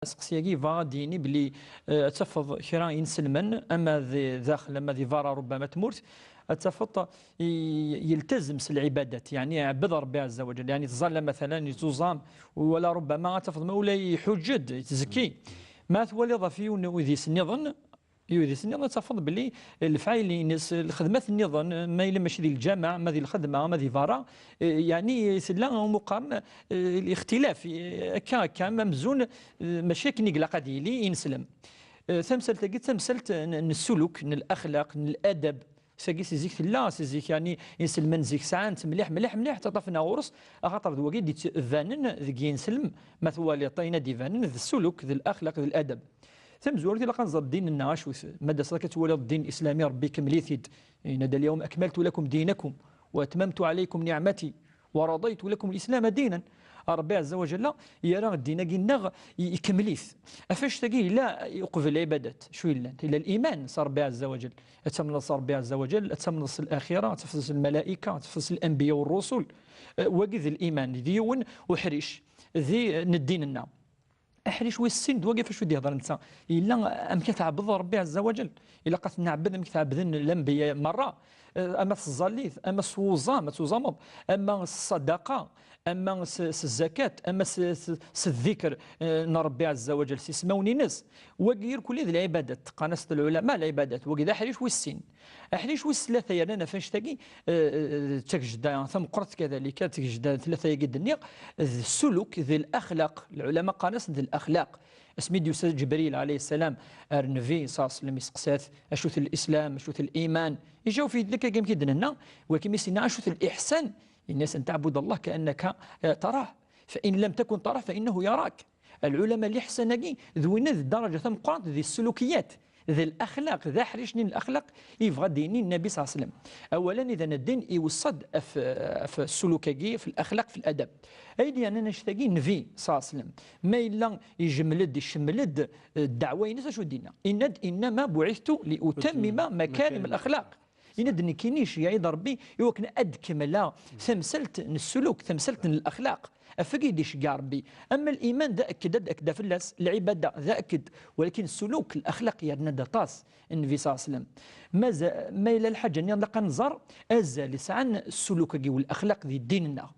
سقسياكي فا ديني بلي تفض كرا ينسلمن اما ذي داخل اما ذي فارا ربما تموت تفض يلتزم العبادات يعني يعبد ربي عز وجل يعني تظل مثلا يتوزام ولا ربما تفض مولاي يحجد تزكي ما تولي ضفي وذي سنظن يوديس النظام تفضل باللي الفعايل ينس الخدمات النظام ما إلا ماشي ذي الجامع ما ذي الخدمه ما ذي فارا يعني سلا مقام الاختلاف كا ممزون مشاكل نقلا قديلي ينسلم ثمثل تجد ثمثلت السلوك الاخلاق الادب ساكي سيزيك لا سيزيك يعني ينسلم زيك ساعات مليح مليح مليح تطفنا غرس خاطر ذوقي دي فانن ذي ينسلم ما ثوالي طينا دي فانن ذي السلوك ذي الاخلاق ذي الادب ثم زورتي لقى نزر الدين النعاش مدى صلاة تولى الدين الإسلامي ربي كمليثيد نادى اليوم أكملت لكم دينكم وأتممت عليكم نعمتي ورضيت لكم الإسلام دينا ربي عز وجل يرى الدين قلنا يكمليث أفاش تقي لا يقف العبادات شو إلا إلى الإيمان صار ربي عز وجل أتمنص ربي عز وجل أتمنص الآخرة تفصل الملائكة تفصل الأنبياء والرسل وقذ الإيمان ذيون وحريش ذي ندين النام احريش والسن واقف شو يهضر انت الا ام كتعبد ربي عز وجل الا قد نعبد ام كتعبدن الانبياء مره اما الزليث اما السوزام ما توزامض اما الصدقه اما الزكاه اما الذكر ربي عز وجل سيسموني ناس وغير كل هذه العبادات قناص العلماء العبادات وكذا حريش والسن احريش والثلاثه يا انا فاش تاقي تكجد ثم قرت كذلك تكجد ثلاثه قد النيق السلوك ذي الاخلاق العلماء قناص ذي الاخلاق اسمي ديوس جبريل عليه السلام النبي صلى الله عليه وسلم يسقسات اشوث الاسلام اشوث الايمان يجاو في ذلك كم كيدنا لنا ولكن يسنا اشوث الاحسان الناس ان تعبد الله كانك تراه فان لم تكن تراه فانه يراك العلماء اللي حسناكي ذوينا ذي الدرجه ثم قرات ذي السلوكيات ذي الاخلاق ذا حريشني الاخلاق يبغى ديني النبي صلى الله عليه وسلم اولا اذا الدين يوصد في السلوكيات في الاخلاق في الادب ايدي انا نشتاقي نبي صلى الله عليه وسلم ما الا يجملد يشملد الدعوه ينسى شو دينا انما بعثت لاتمم مكارم الاخلاق يندني كينيش يعيد ربي يوكن ادكملا ثمثلت السلوك ثمثلت الاخلاق افقيد يشقى ربي اما الايمان ذا اكد في اللاس العباده ذا اكد ولكن السلوك الاخلاق يرنا طاس النبي صلى الله عليه وسلم ما الى الحاجه اني نلقى نزار ازال عن السلوك والاخلاق ذي ديننا